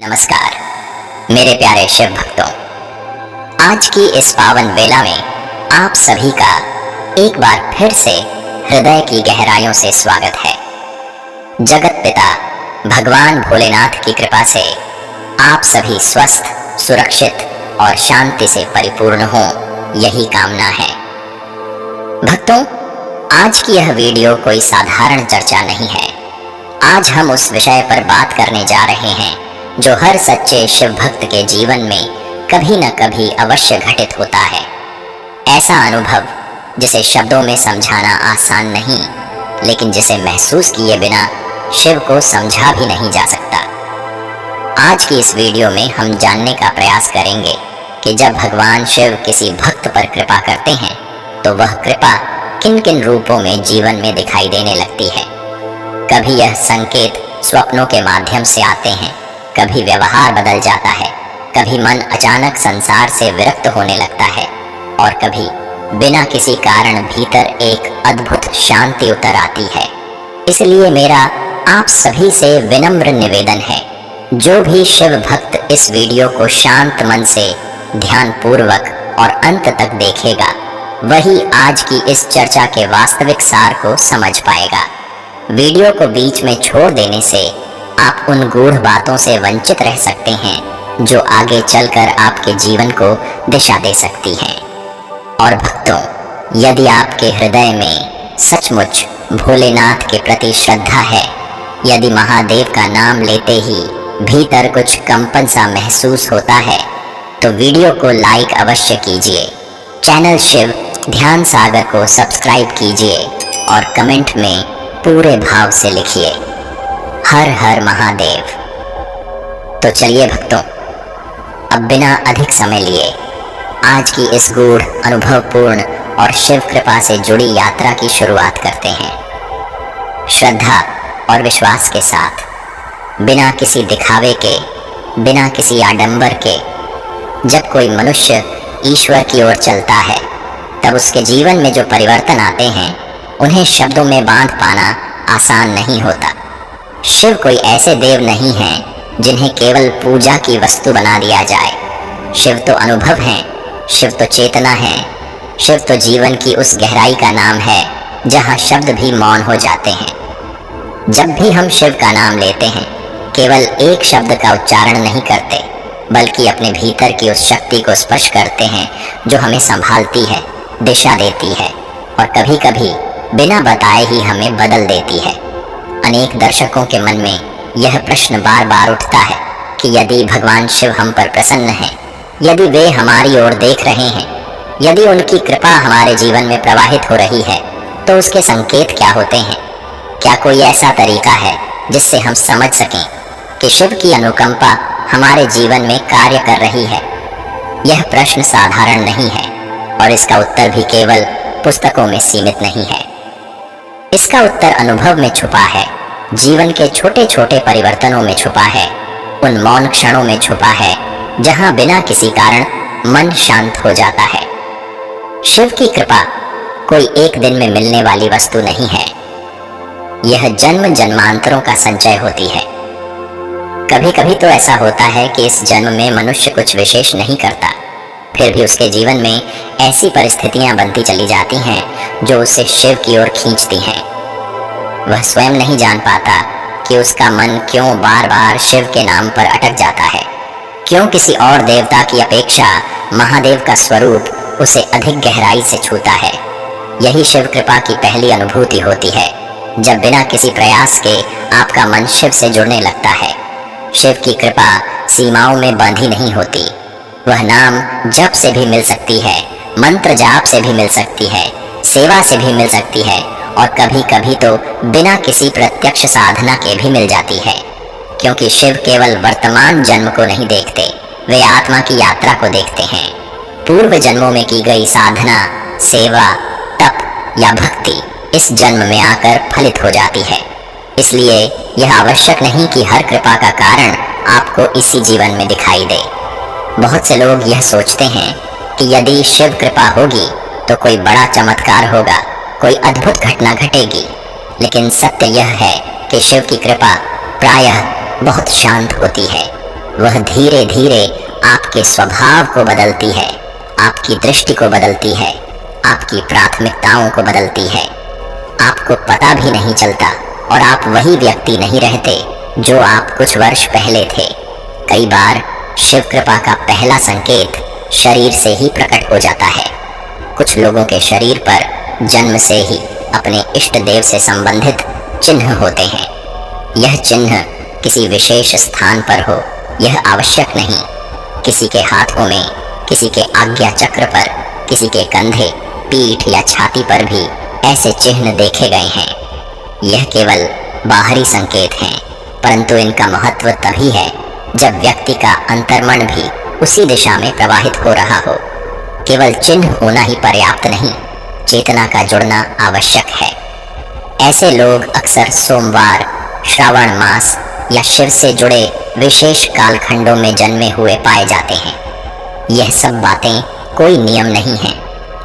नमस्कार मेरे प्यारे शिव भक्तों, आज की इस पावन वेला में आप सभी का एक बार फिर से हृदय की गहराइयों से स्वागत है। जगत पिता भगवान भोलेनाथ की कृपा से आप सभी स्वस्थ, सुरक्षित और शांति से परिपूर्ण हों, यही कामना है। भक्तों, आज की यह वीडियो कोई साधारण चर्चा नहीं है। आज हम उस विषय पर बात करने जा रहे हैं जो हर सच्चे शिव भक्त के जीवन में कभी न कभी अवश्य घटित होता है। ऐसा अनुभव जिसे शब्दों में समझाना आसान नहीं, लेकिन जिसे महसूस किए बिना शिव को समझा भी नहीं जा सकता। आज की इस वीडियो में हम जानने का प्रयास करेंगे कि जब भगवान शिव किसी भक्त पर कृपा करते हैं तो वह कृपा किन किन रूपों में जीवन में दिखाई देने लगती है। कभी यह संकेत स्वप्नों के माध्यम से आते हैं, कभी व्यवहार बदल जाता है, कभी मन अचानक संसार से विरक्त होने लगता है और कभी बिना किसी कारण भीतर एक अद्भुत शांति उतर आती है। इसलिए मेरा आप सभी से विनम्र निवेदन है, जो भी शिव भक्त इस वीडियो को शांत मन से ध्यान पूर्वक और अंत तक देखेगा, वही आज की इस चर्चा के वास्तविक सार को समझ पाएगा। वीडियो को बीच में छोड़ देने से आप उन गूढ़ बातों से वंचित रह सकते हैं जो आगे चलकर आपके जीवन को दिशा दे सकती हैं। और भक्तों, यदि आपके हृदय में सचमुच भोलेनाथ के प्रति श्रद्धा है, यदि महादेव का नाम लेते ही भीतर कुछ कंपन सा महसूस होता है, तो वीडियो को लाइक अवश्य कीजिए, चैनल शिव ध्यान सागर को सब्सक्राइब कीजिए और कमेंट में पूरे भाव से लिखिए हर हर महादेव। तो चलिए भक्तों, अब बिना अधिक समय लिए आज की इस गूढ़, अनुभवपूर्ण और शिव कृपा से जुड़ी यात्रा की शुरुआत करते हैं। श्रद्धा और विश्वास के साथ, बिना किसी दिखावे के, बिना किसी आडंबर के, जब कोई मनुष्य ईश्वर की ओर चलता है, तब उसके जीवन में जो परिवर्तन आते हैं, उन्हें शब्दों में बांध पाना आसान नहीं होता। शिव कोई ऐसे देव नहीं हैं जिन्हें केवल पूजा की वस्तु बना दिया जाए। शिव तो अनुभव हैं, शिव तो चेतना है, शिव तो जीवन की उस गहराई का नाम है जहाँ शब्द भी मौन हो जाते हैं। जब भी हम शिव का नाम लेते हैं, केवल एक शब्द का उच्चारण नहीं करते, बल्कि अपने भीतर की उस शक्ति को स्पर्श करते हैं जो हमें संभालती है, दिशा देती है और कभी कभी बिना बताए ही हमें बदल देती है। अनेक दर्शकों के मन में यह प्रश्न बार बार उठता है कि यदि भगवान शिव हम पर प्रसन्न हैं, यदि वे हमारी ओर देख रहे हैं, यदि उनकी कृपा हमारे जीवन में प्रवाहित हो रही है, तो उसके संकेत क्या होते हैं? क्या कोई ऐसा तरीका है जिससे हम समझ सकें कि शिव की अनुकंपा हमारे जीवन में कार्य कर रही है? यह प्रश्न साधारण नहीं है और इसका उत्तर भी केवल पुस्तकों में सीमित नहीं है। इसका उत्तर अनुभव में छुपा है, जीवन के छोटे छोटे परिवर्तनों में छुपा है, उन मौन क्षणों में छुपा है जहां बिना किसी कारण मन शांत हो जाता है। शिव की कृपा कोई एक दिन में मिलने वाली वस्तु नहीं है, यह जन्म जन्मांतरों का संचय होती है। कभी कभी तो ऐसा होता है कि इस जन्म में मनुष्य कुछ विशेष नहीं करता, फिर भी उसके जीवन में ऐसी परिस्थितियां बनती चली जाती हैं जो उसे शिव की ओर खींचती हैं। वह स्वयं नहीं जान पाता कि उसका मन क्यों बार बार शिव के नाम पर अटक जाता है, क्यों किसी और देवता की अपेक्षा महादेव का स्वरूप उसे अधिक गहराई से छूता है। यही शिव कृपा की पहली अनुभूति होती है, जब बिना किसी प्रयास के आपका मन शिव से जुड़ने लगता है। शिव की कृपा सीमाओं में बंधी नहीं होती, वह नाम जप से भी मिल सकती है, मंत्र जाप से भी मिल सकती है, सेवा से भी मिल सकती है और कभी कभी तो बिना किसी प्रत्यक्ष साधना के भी मिल जाती है। क्योंकि शिव केवल वर्तमान जन्म को नहीं देखते, वे आत्मा की यात्रा को देखते हैं। पूर्व जन्मों में की गई साधना, सेवा, तप या भक्ति इस जन्म में आकर फलित हो जाती है। इसलिए यह आवश्यक नहीं कि हर कृपा का कारण आपको इसी जीवन में दिखाई दे। बहुत से लोग यह सोचते हैं कि यदि शिव कृपा होगी तो कोई बड़ा चमत्कार होगा, कोई अद्भुत घटना घटेगी। लेकिन सत्य यह है कि शिव की कृपा प्रायः बहुत शांत होती है। वह धीरे धीरे आपके स्वभाव को बदलती है, आपकी दृष्टि को बदलती है, आपकी प्राथमिकताओं को बदलती है। आपको पता भी नहीं चलता और आप वही व्यक्ति नहीं रहते जो आप कुछ वर्ष पहले थे। कई बार शिव कृपा का पहला संकेत शरीर से ही प्रकट हो जाता है। कुछ लोगों के शरीर पर जन्म से ही अपने इष्ट देव से संबंधित चिन्ह होते हैं। यह चिन्ह किसी विशेष स्थान पर हो यह आवश्यक नहीं। किसी के हाथों में, किसी के आज्ञा चक्र पर, किसी के कंधे, पीठ या छाती पर भी ऐसे चिन्ह देखे गए हैं। यह केवल बाहरी संकेत हैं, परंतु इनका महत्व तभी है जब व्यक्ति का अंतर्मन भी उसी दिशा में प्रवाहित हो रहा हो। केवल चिन्ह होना ही पर्याप्त नहीं, चेतना का जुड़ना आवश्यक है। ऐसे लोग अक्सर सोमवार, श्रावण मास या शिव से जुड़े विशेष कालखंडों में जन्मे हुए पाए जाते हैं। यह सब बातें कोई नियम नहीं है,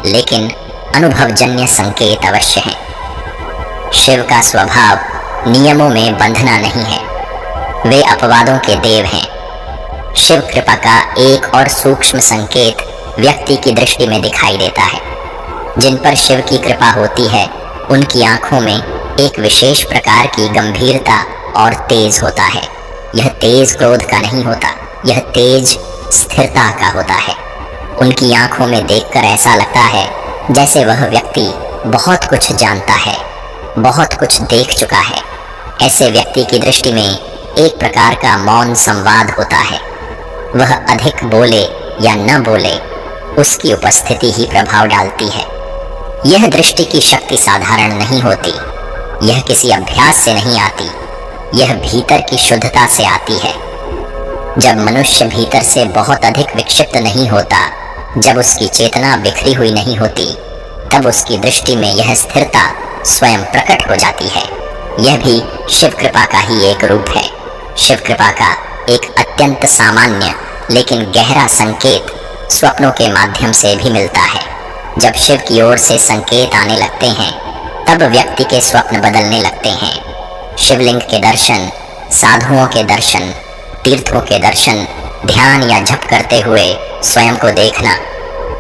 लेकिन अनुभवजन्य संकेत अवश्य हैं। शिव का स्वभाव नियमों में बंधना नहीं है, वे अपवादों के देव हैं। शिव कृपा का एक और सूक्ष्म संकेत व्यक्ति की दृष्टि में दिखाई देता है। जिन पर शिव की कृपा होती है उनकी आंखों में एक विशेष प्रकार की गंभीरता और तेज होता है। यह तेज क्रोध का नहीं होता, यह तेज स्थिरता का होता है। उनकी आंखों में देखकर ऐसा लगता है जैसे वह व्यक्ति बहुत कुछ जानता है, बहुत कुछ देख चुका है। ऐसे व्यक्ति की दृष्टि में एक प्रकार का मौन संवाद होता है। वह अधिक बोले या न बोले, उसकी उपस्थिति ही प्रभाव डालती है। यह दृष्टि की शक्ति साधारण नहीं होती, यह किसी अभ्यास से नहीं आती, यह भीतर की शुद्धता से आती है। जब मनुष्य भीतर से बहुत अधिक विक्षिप्त नहीं होता, जब उसकी चेतना बिखरी हुई नहीं होती, तब उसकी दृष्टि में यह स्थिरता स्वयं प्रकट हो जाती है। यह भी शिव कृपा का ही एक रूप है। शिव कृपा का एक अत्यंत सामान्य लेकिन गहरा संकेत स्वप्नों के माध्यम से भी मिलता है। जब शिव की ओर से संकेत आने लगते हैं, तब व्यक्ति के स्वप्न बदलने लगते हैं। शिवलिंग के दर्शन, साधुओं के दर्शन, तीर्थों के दर्शन, ध्यान या जप करते हुए स्वयं को देखना,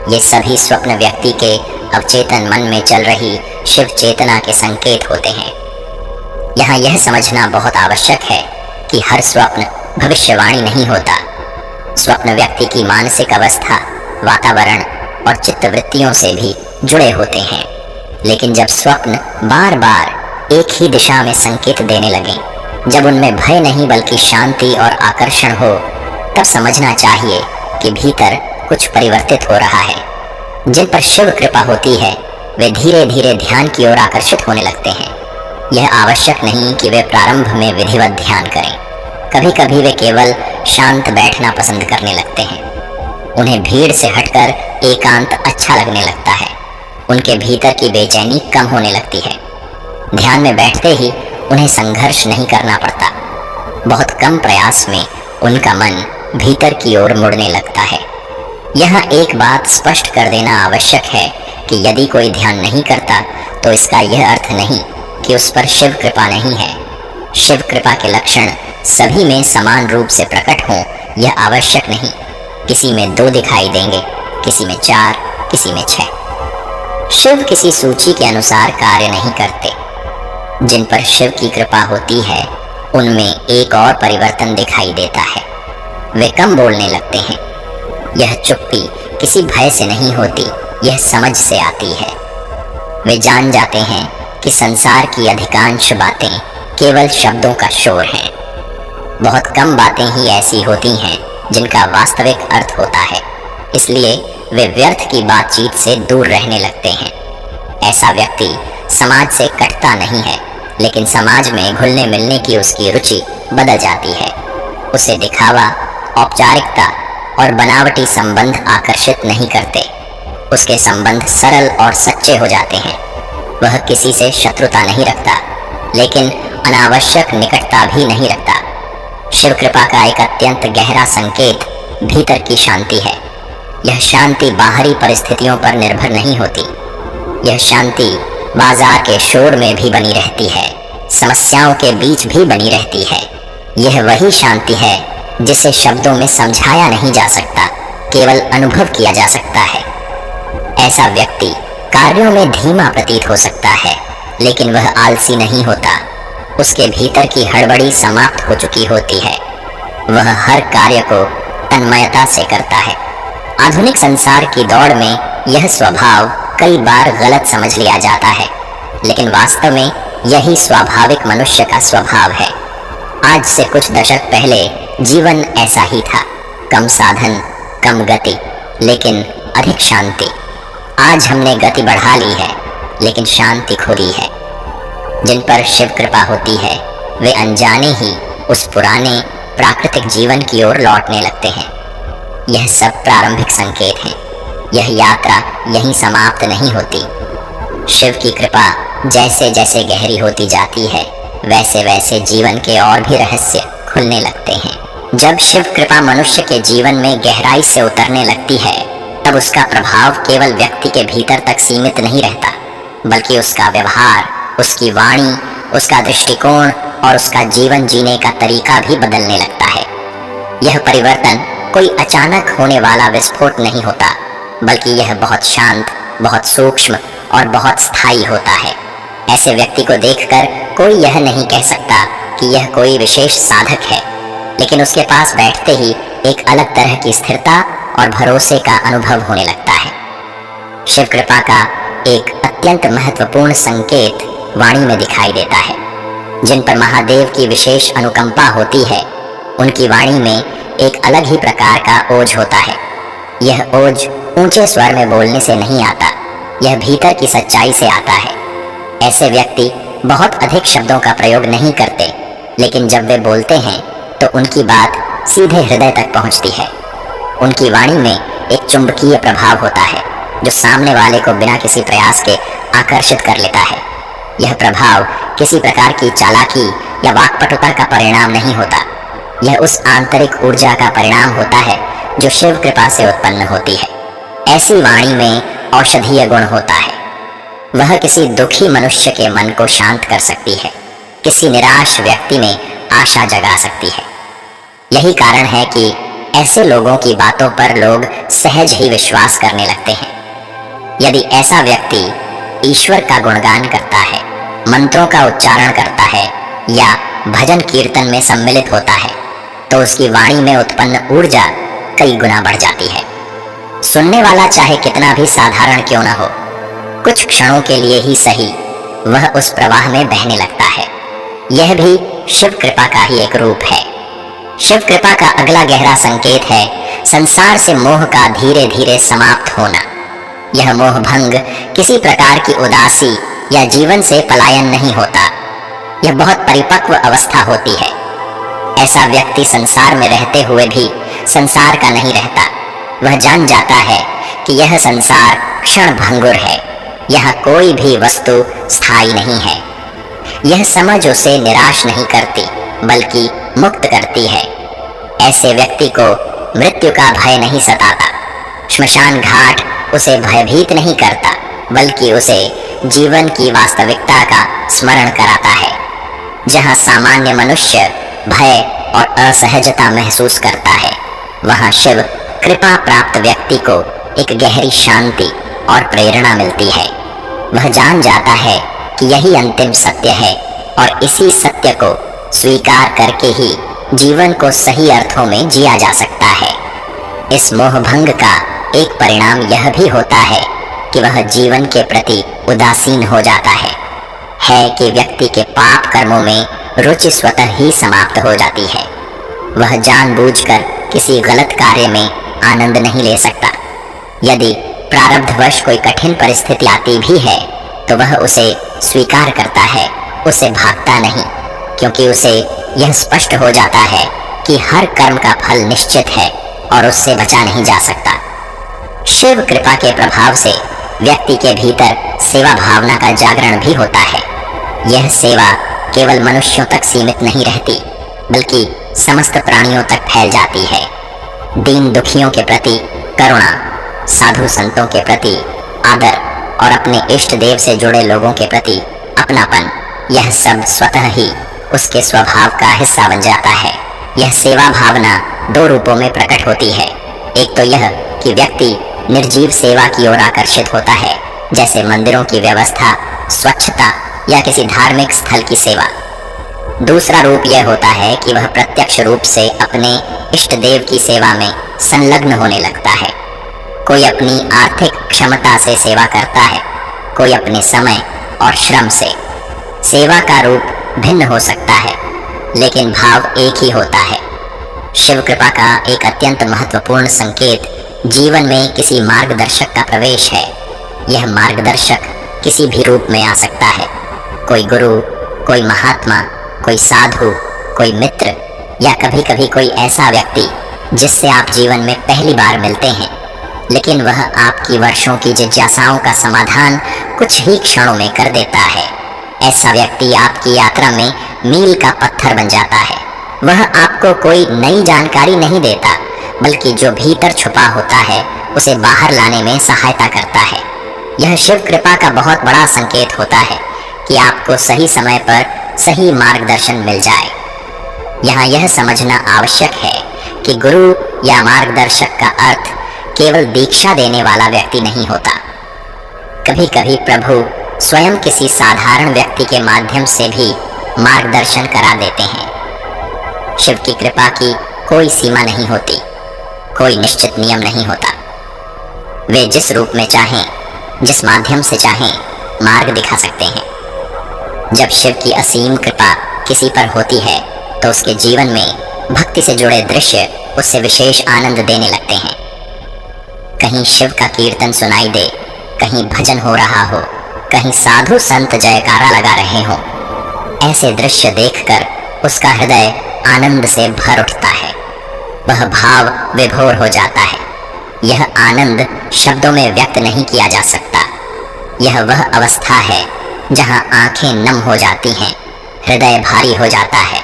ये सभी स्वप्न व्यक्ति के अवचेतन मन में चल रही शिव चेतना के संकेत होते हैं। यहाँ यह समझना बहुत आवश्यक है कि हर स्वप्न भविष्यवाणी नहीं होता। स्वप्न व्यक्ति की मानसिक अवस्था, वातावरण और चित्तवृत्तियों से भी जुड़े होते हैं। लेकिन जब स्वप्न बार बार एक ही दिशा में संकेत देने लगें, जब उनमें भय नहीं बल्कि शांति और आकर्षण हो, तब समझना चाहिए कि भीतर कुछ परिवर्तित हो रहा है। जिन पर शिव कृपा होती है वे धीरे धीरे ध्यान की ओर आकर्षित होने लगते हैं। यह आवश्यक नहीं कि वे प्रारंभ में विधिवत ध्यान करें। कभी कभी वे केवल शांत बैठना पसंद करने लगते हैं। उन्हें भीड़ से हटकर एकांत अच्छा लगने लगता है। उनके भीतर की बेचैनी कम होने लगती है। ध्यान में बैठते ही उन्हें संघर्ष नहीं करना पड़ता। बहुत कम प्रयास में उनका मन भीतर की ओर मुड़ने लगता है। यहाँ एक बात स्पष्ट कर देना आवश्यक है कि यदि कोई ध्यान नहीं करता तो इसका यह अर्थ नहीं कि उस पर शिव कृपा नहीं है। शिव कृपा के लक्षण सभी में समान रूप से प्रकट हों यह आवश्यक नहीं। किसी में 2 दिखाई देंगे, किसी में 4, किसी में 6। शिव किसी सूची के अनुसार कार्य नहीं करते। जिन पर शिव की कृपा होती है उनमें एक और परिवर्तन दिखाई देता है। वे कम बोलने लगते हैं। यह चुप्पी किसी भय से नहीं होती, यह समझ से आती है। वे जान जाते हैं कि संसार की अधिकांश बातें केवल शब्दों का शोर हैं। बहुत कम बातें ही ऐसी होती हैं जिनका वास्तविक अर्थ होता है, इसलिए वे व्यर्थ की बातचीत से दूर रहने लगते हैं। ऐसा व्यक्ति समाज से कटता नहीं है, लेकिन समाज में घुलने मिलने की उसकी रुचि बदल जाती है। उसे दिखावा, औपचारिकता और बनावटी संबंध आकर्षित नहीं करते। उसके संबंध सरल और सच्चे हो जाते हैं। वह किसी से शत्रुता नहीं रखता, लेकिन अनावश्यक निकटता भी नहीं रखता। शिव कृपा का एक अत्यंत गहरा संकेत भीतर की शांति है। यह शांति बाहरी परिस्थितियों पर निर्भर नहीं होती। यह शांति बाजार के शोर में भी बनी रहती है, समस्याओं के बीच भी बनी रहती है। यह वही शांति है जिसे शब्दों में समझाया नहीं जा सकता, केवल अनुभव किया जा सकता है। ऐसा व्यक्ति कार्यों में धीमा प्रतीत हो सकता है, लेकिन वह आलसी नहीं होता। उसके भीतर की हड़बड़ी समाप्त हो चुकी होती है। वह हर कार्य को तन्मयता से करता है। आधुनिक संसार की दौड़ में यह स्वभाव कई बार गलत समझ लिया जाता है, लेकिन वास्तव में यही स्वाभाविक मनुष्य का स्वभाव है। आज से कुछ दशक पहले जीवन ऐसा ही था, कम साधन, कम गति, लेकिन अधिक शांति। आज हमने गति बढ़ा ली है, लेकिन शांति खो दी है। जिन पर शिव कृपा होती है, वे अनजाने ही उस पुराने प्राकृतिक जीवन की ओर लौटने लगते हैं। यह सब प्रारंभिक संकेत हैं। यह यात्रा यहीं समाप्त नहीं होती। शिव की कृपा जैसे जैसे गहरी होती जाती है, वैसे वैसे जीवन के और भी रहस्य खुलने लगते हैं। जब शिव कृपा मनुष्य के जीवन में गहराई से उतरने लगती है, तब उसका प्रभाव केवल व्यक्ति के भीतर तक सीमित नहीं रहता, बल्कि उसका व्यवहार, उसकी वाणी, उसका दृष्टिकोण और उसका जीवन जीने का तरीका भी बदलने लगता है। यह परिवर्तन कोई अचानक होने वाला विस्फोट नहीं होता, बल्कि यह बहुत शांत, बहुत सूक्ष्म और बहुत स्थायी होता है। ऐसे व्यक्ति को देखकर कोई यह नहीं कह सकता कि यह कोई विशेष साधक है, लेकिन उसके पास बैठते ही एक अलग तरह की स्थिरता और भरोसे का अनुभव होने लगता है। शिव कृपा का एक अत्यंत महत्वपूर्ण संकेत वाणी में दिखाई देता है। जिन पर महादेव की विशेष अनुकंपा होती है, उनकी वाणी में एक अलग ही प्रकार का ओज होता है। यह ओज ऊंचे स्वर में बोलने से नहीं आता, यह भीतर की सच्चाई से आता है। ऐसे व्यक्ति बहुत अधिक शब्दों का प्रयोग नहीं करते, लेकिन जब वे बोलते हैं तो उनकी बात सीधे हृदय तक पहुंचती है। उनकी वाणी में एक चुंबकीय प्रभाव होता है, जो सामने वाले को बिना किसी प्रयास के आकर्षित कर लेता है। यह प्रभाव किसी प्रकार की चालाकी या वाक्पटुता का परिणाम नहीं होता। यह उस आंतरिक ऊर्जा का परिणाम होता है जो शिव कृपा से उत्पन्न होती है। ऐसी वाणी में औषधीय गुण होता है। वह किसी दुखी मनुष्य के मन को शांत कर सकती है, किसी निराश व्यक्ति में आशा जगा सकती है। यही कारण है कि ऐसे लोगों की बातों पर लोग सहज ही विश्वास करने लगते हैं। यदि ऐसा व्यक्ति ईश्वर का गुणगान करता है, मंत्रों का उच्चारण करता है या भजन कीर्तन में सम्मिलित होता है, तो उसकी वाणी में उत्पन्न ऊर्जा कई गुना बढ़ जाती है। सुनने वाला चाहे कितना भी साधारण क्यों न हो, कुछ क्षणों के लिए ही सही, वह उस प्रवाह में बहने लगता है। यह भी शिव कृपा का ही एक रूप है। शिव कृपा का अगला गहरा संकेत है संसार से मोह का धीरे धीरे समाप्त होना। यह मोह भंग किसी प्रकार की उदासी या जीवन से पलायन नहीं होता, यह बहुत परिपक्व अवस्था होती है। ऐसा व्यक्ति संसार में रहते हुए भी संसार का नहीं रहता। वह जान जाता है कि यह संसार क्षण भंगुर है, यहाँ कोई भी वस्तु स्थायी नहीं है। यह समझ उसे निराश नहीं करती, बल्कि मुक्त करती है। ऐसे व्यक्ति को मृत्यु का भय नहीं सताता। श्मशान घाट उसे भयभीत नहीं करता, बल्कि उसे जीवन की वास्तविकता का स्मरण कराता है। जहाँ सामान्य मनुष्य भय और असहजता महसूस करता है, वहाँ शिव कृपा प्राप्त व्यक्ति को एक गहरी शांति और प्रेरणा मिलती है। वह जान जाता है कि यही अंतिम सत्य है और इसी सत्य को स्वीकार करके ही जीवन को सही अर्थों में जिया जा सकता है। इस मोह भंग का एक परिणाम यह भी होता है कि वह जीवन के प्रति उदासीन हो जाता है कि व्यक्ति के पाप कर्मों में रुचि स्वतः ही समाप्त हो जाती है। वह जानबूझकर किसी गलत कार्य में आनंद नहीं ले सकता। यदि प्रारब्धवश कोई कठिन परिस्थिति आती भी है, तो वह उसे स्वीकार करता है, उसे भागता नहीं, क्योंकि उसे यह स्पष्ट हो जाता है कि हर कर्म का फल निश्चित है और उससे बचा नहीं जा सकता। शिव कृपा के प्रभाव से व्यक्ति के भीतर सेवा भावना का जागरण भी होता है। यह सेवा केवल मनुष्यों तक सीमित नहीं रहती, बल्कि समस्त प्राणियों तक फैल जाती है। दीन दुखियों के प्रति करुणा, साधु संतों के प्रति आदर और अपने इष्ट देव से जुड़े लोगों के प्रति अपनापन, यह सब स्वतः ही उसके स्वभाव का हिस्सा बन जाता है। यह सेवा भावना दो रूपों में प्रकट होती है। एक तो यह कि व्यक्ति निर्जीव सेवा की ओर आकर्षित होता है, जैसे मंदिरों की व्यवस्था, स्वच्छता या किसी धार्मिक स्थल की सेवा। दूसरा रूप यह होता है कि वह प्रत्यक्ष रूप से अपने इष्ट देव की सेवा में संलग्न होने लगता है। कोई अपनी आर्थिक क्षमता से सेवा करता है, कोई अपने समय और श्रम से। सेवा का रूप भिन्न हो सकता है, लेकिन भाव एक ही होता है। शिव कृपा का एक अत्यंत महत्वपूर्ण संकेत जीवन में किसी मार्गदर्शक का प्रवेश है। यह मार्गदर्शक किसी भी रूप में आ सकता है, कोई गुरु, कोई महात्मा, कोई साधु, कोई मित्र, या कभी कभी कोई ऐसा व्यक्ति जिससे आप जीवन में पहली बार मिलते हैं, लेकिन वह आपकी वर्षों की जिज्ञासाओं का समाधान कुछ ही क्षणों में कर देता है। ऐसा व्यक्ति आपकी यात्रा में मील का पत्थर बन जाता है। वह आपको कोई नई जानकारी नहीं देता, बल्कि जो भीतर छुपा होता है उसे बाहर लाने में सहायता करता है। यह शिव कृपा का बहुत बड़ा संकेत होता है कि आपको सही समय पर सही मार्गदर्शन मिल जाए। यहाँ यह समझना आवश्यक है कि गुरु या मार्गदर्शक का अर्थ केवल दीक्षा देने वाला व्यक्ति नहीं होता। कभी कभी प्रभु स्वयं किसी साधारण व्यक्ति के माध्यम से भी मार्गदर्शन करा देते हैं। शिव की कृपा की कोई सीमा नहीं होती, कोई निश्चित नियम नहीं होता। वे जिस रूप में चाहें, जिस माध्यम से चाहें, मार्ग दिखा सकते हैं। जब शिव की असीम कृपा किसी पर होती है तो उसके जीवन में भक्ति से जुड़े दृश्य उससे विशेष आनंद देने लगते हैं। कहीं शिव का कीर्तन सुनाई दे, कहीं भजन हो रहा हो, कहीं साधु संत जयकारा लगा रहे हो। ऐसे दृश्य देखकर उसका हृदय आनंद से भर उठता है, वह भाव विभोर हो जाता है। यह आनंद शब्दों में व्यक्त नहीं किया जा सकता। यह वह अवस्था है जहां आंखें नम हो जाती हैं, हृदय भारी हो जाता है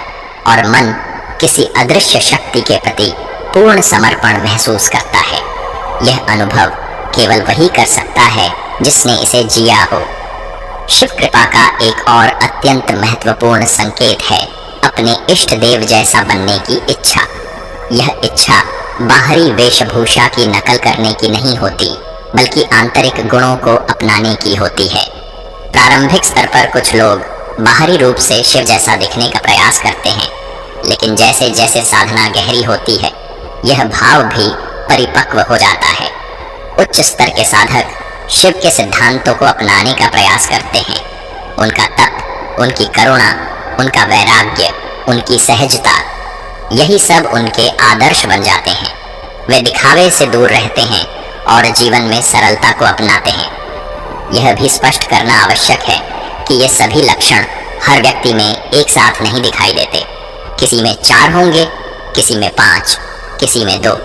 और मन किसी अदृश्य शक्ति के प्रति पूर्ण समर्पण महसूस करता है। यह अनुभव केवल वही कर सकता है जिसने इसे जिया हो। शिव कृपा का एक और अत्यंत महत्वपूर्ण संकेत है अपने इष्ट देव जैसा बनने की इच्छा। यह इच्छा बाहरी वेशभूषा की नकल करने की नहीं होती, बल्कि आंतरिक गुणों को अपनाने की होती है। प्रारंभिक स्तर पर कुछ लोग बाहरी रूप से शिव जैसा दिखने का प्रयास करते हैं, लेकिन जैसे जैसे साधना गहरी होती है, यह भाव भी परिपक्व हो जाता है। उच्च स्तर के साधक शिव के सिद्धांतों को अपनाने का प्रयास करते हैं। उनका तप, उनकी करुणा, उनका वैराग्य, उनकी सहजता, यही सब उनके आदर्श बन जाते हैं। वे दिखावे से दूर रहते हैं और जीवन में सरलता को अपनाते हैं। यह भी स्पष्ट करना आवश्यक है कि ये सभी लक्षण हर व्यक्ति में एक साथ नहीं दिखाई देते। किसी में 4 होंगे, किसी में 5, किसी में 2।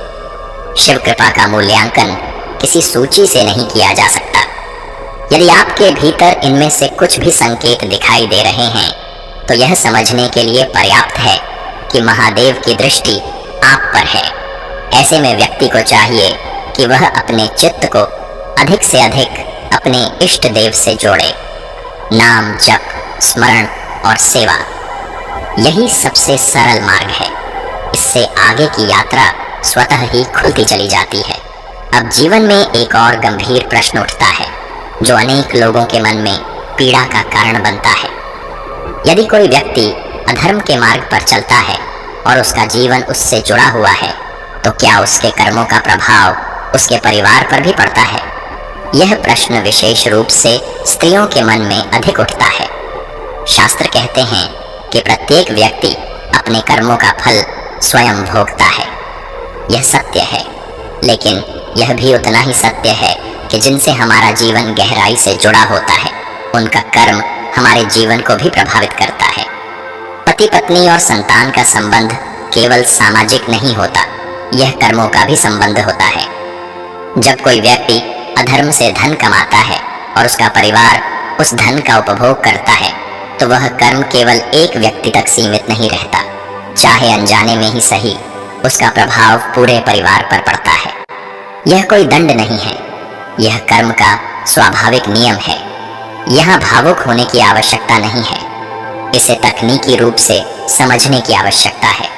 शिव कृपा का मूल्यांकन किसी सूची से नहीं किया जा सकता। यदि आपके भीतर इनमें से कुछ भी संकेत दिखाई दे रहे हैं, तो यह समझने के लिए पर्याप्त है कि महादेव की दृष्टि आप पर है। ऐसे में व्यक्ति को चाहिए कि वह अपने चित्त को अधिक से अधिक अपने इष्ट देव से जोड़े। नाम जप, स्मरण और सेवा, यही सबसे सरल मार्ग है। इससे आगे की यात्रा स्वतः ही खुलती चली जाती है। अब जीवन में एक और गंभीर प्रश्न उठता है, जो अनेक लोगों के मन में पीड़ा का कारण बनता है। यदि कोई व्यक्ति अधर्म के मार्ग पर चलता है और उसका जीवन उससे जुड़ा हुआ है, तो क्या उसके कर्मों का प्रभाव उसके परिवार पर भी पड़ता है? यह प्रश्न विशेष रूप से स्त्रियों के मन में अधिक उठता है। शास्त्र कहते हैं कि प्रत्येक व्यक्ति अपने कर्मों का फल स्वयं भोगता है। यह सत्य है, लेकिन यह भी उतना ही सत्य है कि जिनसे हमारा जीवन गहराई से जुड़ा होता है, उनका कर्म हमारे जीवन को भी प्रभावित करता है। पति पत्नी और संतान का संबंध केवल सामाजिक नहीं होता, यह कर्मों का भी संबंध होता है। जब कोई व्यक्ति अधर्म से धन कमाता है और उसका परिवार उस धन का उपभोग करता है, तो वह कर्म केवल एक व्यक्ति तक सीमित नहीं रहता। चाहे अनजाने में ही सही, उसका प्रभाव पूरे परिवार पर पड़ता है। यह कोई दंड नहीं है, यह कर्म का स्वाभाविक नियम है। यहाँ भावुक होने की आवश्यकता नहीं है, इसे तकनीकी रूप से समझने की आवश्यकता है।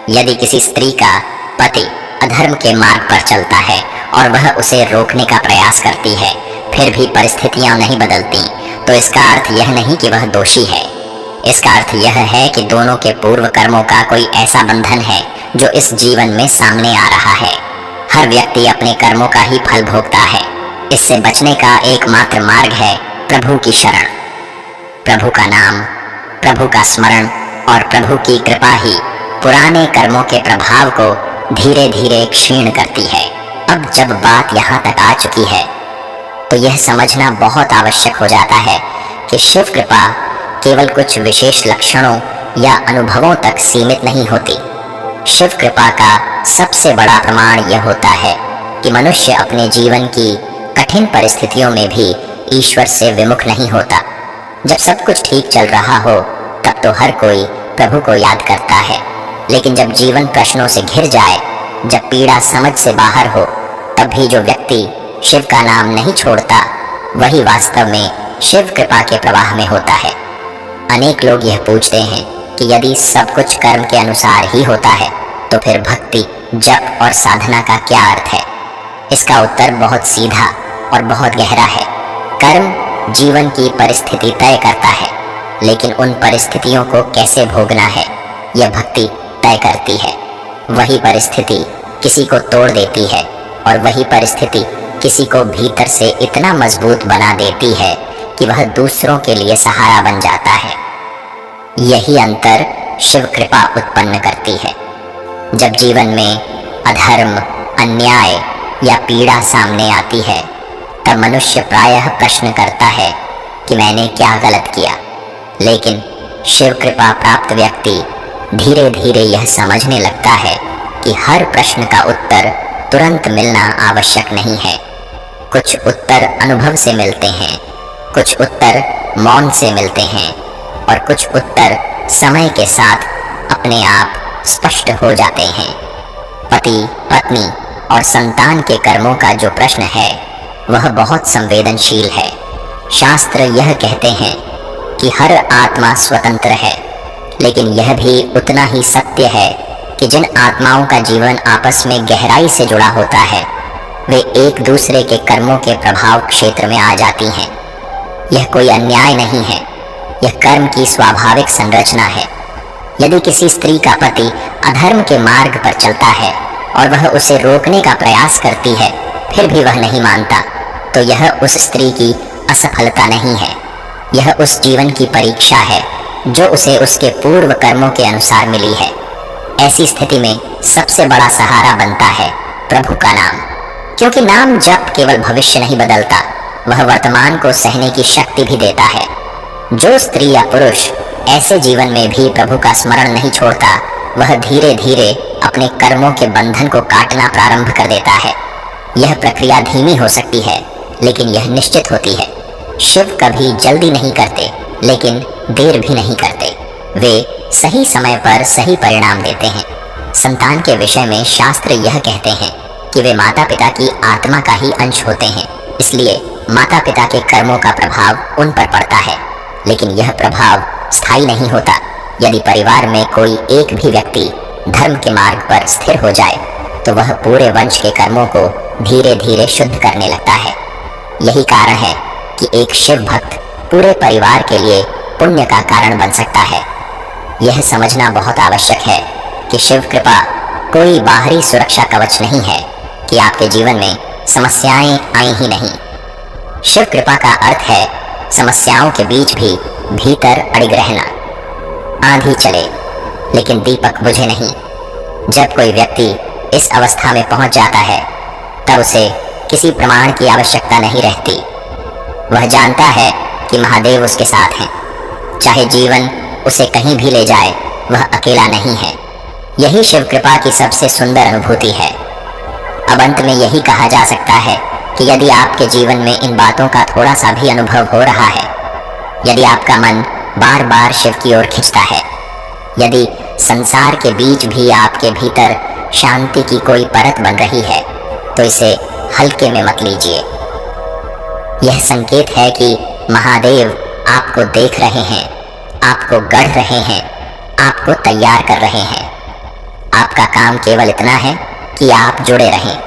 यदि किसी स्त्री का पति अधर्म के मार्ग पर चलता है और वह उसे रोकने का प्रयास करती है, फिर भी परिस्थितियां नहीं बदलती, तो इसका अर्थ यह नहीं कि वह दोषी है। इसका अर्थ यह है कि दोनों के पूर्व कर्मों का कोई ऐसा बंधन है जो इस जीवन में सामने आ रहा है। हर व्यक्ति अपने कर्मों का ही फल भोगता है। इससे बचने का एकमात्र मार्ग है प्रभु की शरण। प्रभु का नाम, प्रभु का स्मरण और प्रभु की कृपा ही पुराने कर्मों के प्रभाव को धीरे धीरे क्षीण करती है। अब जब बात यहाँ तक आ चुकी है तो यह समझना बहुत आवश्यक हो जाता है कि शिव कृपा केवल कुछ विशेष लक्षणों या अनुभवों तक सीमित नहीं होती। शिव कृपा का सबसे बड़ा प्रमाण यह होता है कि मनुष्य अपने जीवन की कठिन परिस्थितियों में भी ईश्वर से विमुख नहीं होता। जब सब कुछ ठीक चल रहा हो तब तो हर कोई प्रभु को याद करता है, लेकिन जब जीवन प्रश्नों से घिर जाए, जब पीड़ा समझ से बाहर हो, तब भी जो व्यक्ति शिव का नाम नहीं छोड़ता वही वास्तव में शिव कृपा के प्रवाह में होता है। अनेक लोग यह पूछते हैं कि यदि सब कुछ कर्म के अनुसार ही होता है तो फिर भक्ति, जप और साधना का क्या अर्थ है? इसका उत्तर बहुत सीधा और बहुत गहरा है। कर्म जीवन की परिस्थिति तय करता है, लेकिन उन परिस्थितियों को कैसे भोगना है यह भक्ति तय करती है। वही परिस्थिति किसी को तोड़ देती है और वही परिस्थिति किसी को भीतर से इतना मजबूत बना देती है कि वह दूसरों के लिए सहारा बन जाता है। यही अंतर शिव कृपा उत्पन्न करती है। जब जीवन में अधर्म, अन्याय या पीड़ा सामने आती है तब मनुष्य प्रायः प्रश्न करता है कि मैंने क्या गलत किया, लेकिन शिव कृपा प्राप्त व्यक्ति धीरे धीरे यह समझने लगता है कि हर प्रश्न का उत्तर तुरंत मिलना आवश्यक नहीं है। कुछ उत्तर अनुभव से मिलते हैं, कुछ उत्तर मौन से मिलते हैं और कुछ उत्तर समय के साथ अपने आप स्पष्ट हो जाते हैं। पति, पत्नी और संतान के कर्मों का जो प्रश्न है वह बहुत संवेदनशील है। शास्त्र यह कहते हैं कि हर आत्मा स्वतंत्र है, लेकिन यह भी उतना ही सत्य है कि जिन आत्माओं का जीवन आपस में गहराई से जुड़ा होता है वे एक दूसरे के कर्मों के प्रभाव क्षेत्र में आ जाती हैं। यह कोई अन्याय नहीं है, यह कर्म की स्वाभाविक संरचना है। यदि किसी स्त्री का पति अधर्म के मार्ग पर चलता है और वह उसे रोकने का प्रयास करती है, फिर भी वह नहीं मानता, तो यह उस स्त्री की असफलता नहीं है, यह उस जीवन की परीक्षा है जो उसे उसके पूर्व कर्मों के अनुसार मिली है। ऐसी स्थिति में सबसे बड़ा सहारा बनता है प्रभु का नाम, क्योंकि नाम जप केवल भविष्य नहीं बदलता, वह वर्तमान को सहने की शक्ति भी देता है। जो स्त्री या पुरुष ऐसे जीवन में भी प्रभु का स्मरण नहीं छोड़ता, वह धीरे धीरे अपने कर्मों के बंधन को काटना प्रारंभ कर देता है। यह प्रक्रिया धीमी हो सकती है, लेकिन यह निश्चित होती है। शिव कभी जल्दी नहीं करते, लेकिन देर भी नहीं करते। वे सही समय पर सही परिणाम देते हैं। संतान के विषय में शास्त्र यह कहते हैं कि वे माता पिता की आत्मा का ही अंश होते हैं, इसलिए माता पिता के कर्मों का प्रभाव उन पर पड़ता है, लेकिन यह प्रभाव स्थायी नहीं होता। यदि परिवार में कोई एक भी व्यक्ति धर्म के मार्ग पर स्थिर हो जाए तो वह पूरे वंश के कर्मों को धीरे धीरे शुद्ध करने लगता है। यही कारण है कि एक शिव भक्त पूरे परिवार के लिए पुण्य का कारण बन सकता है। यह समझना बहुत आवश्यक है कि शिव कृपा कोई बाहरी सुरक्षा कवच नहीं है कि आपके जीवन में समस्याएं आई ही नहीं। शिव कृपा का अर्थ है समस्याओं के बीच भी भीतर अड़िग रहना। आंधी चले लेकिन दीपक बुझे नहीं। जब कोई व्यक्ति इस अवस्था में पहुंच जाता है तब उसे किसी प्रमाण की आवश्यकता नहीं रहती। वह जानता है कि महादेव उसके साथ हैं। चाहे जीवन उसे कहीं भी ले जाए, वह अकेला नहीं है। यही शिव कृपा की सबसे सुंदर अनुभूति है। अब अंत में यही कहा जा सकता है कि यदि आपके जीवन में इन बातों का थोड़ा सा भी अनुभव हो रहा है, यदि आपका मन बार बार शिव की ओर खिंचता है, यदि संसार के बीच भी आपके भीतर शांति की कोई परत बन रही है, तो इसे हल्के में मत लीजिए। यह संकेत है कि महादेव आपको देख रहे हैं, आपको गढ़ रहे हैं, आपको तैयार कर रहे हैं। आपका काम केवल इतना है कि आप जुड़े रहें,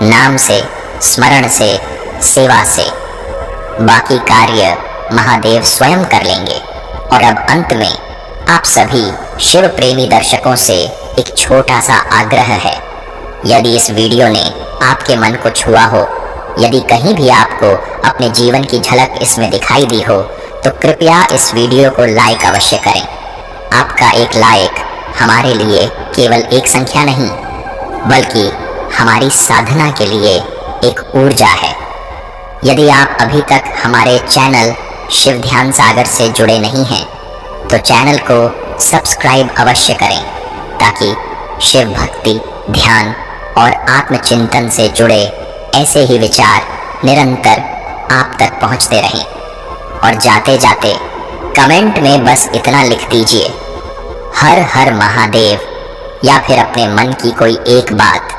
नाम से, स्मरण से, सेवा से। बाकी कार्य महादेव स्वयं कर लेंगे। और अब अंत में आप सभी शिव प्रेमी दर्शकों से एक छोटा सा आग्रह है। यदि इस वीडियो ने आपके मन को छुआ हो, यदि कहीं भी आपको अपने जीवन की झलक इसमें दिखाई दी हो, तो कृपया इस वीडियो को लाइक अवश्य करें। आपका एक लाइक हमारे लिए केवल एक संख्या नहीं, बल्कि हमारी साधना के लिए एक ऊर्जा है। यदि आप अभी तक हमारे चैनल शिव ध्यान सागर से जुड़े नहीं हैं, तो चैनल को सब्सक्राइब अवश्य करें, ताकि शिव भक्ति, ध्यान और आत्मचिंतन से जुड़े ऐसे ही विचार निरंतर आप तक पहुंचते रहें। और जाते जाते कमेंट में बस इतना लिख दीजिए, हर हर महादेव, या फिर अपने मन की कोई एक बात,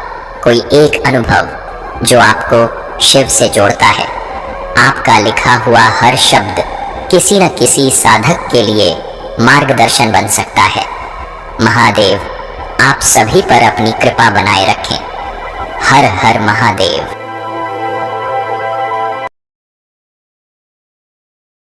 कोई एक अनुभव जो आपको शिव से जोड़ता है। आपका लिखा हुआ हर शब्द किसी न किसी साधक के लिए मार्गदर्शन बन सकता है। महादेव आप सभी पर अपनी कृपा बनाए रखें। हर हर महादेव।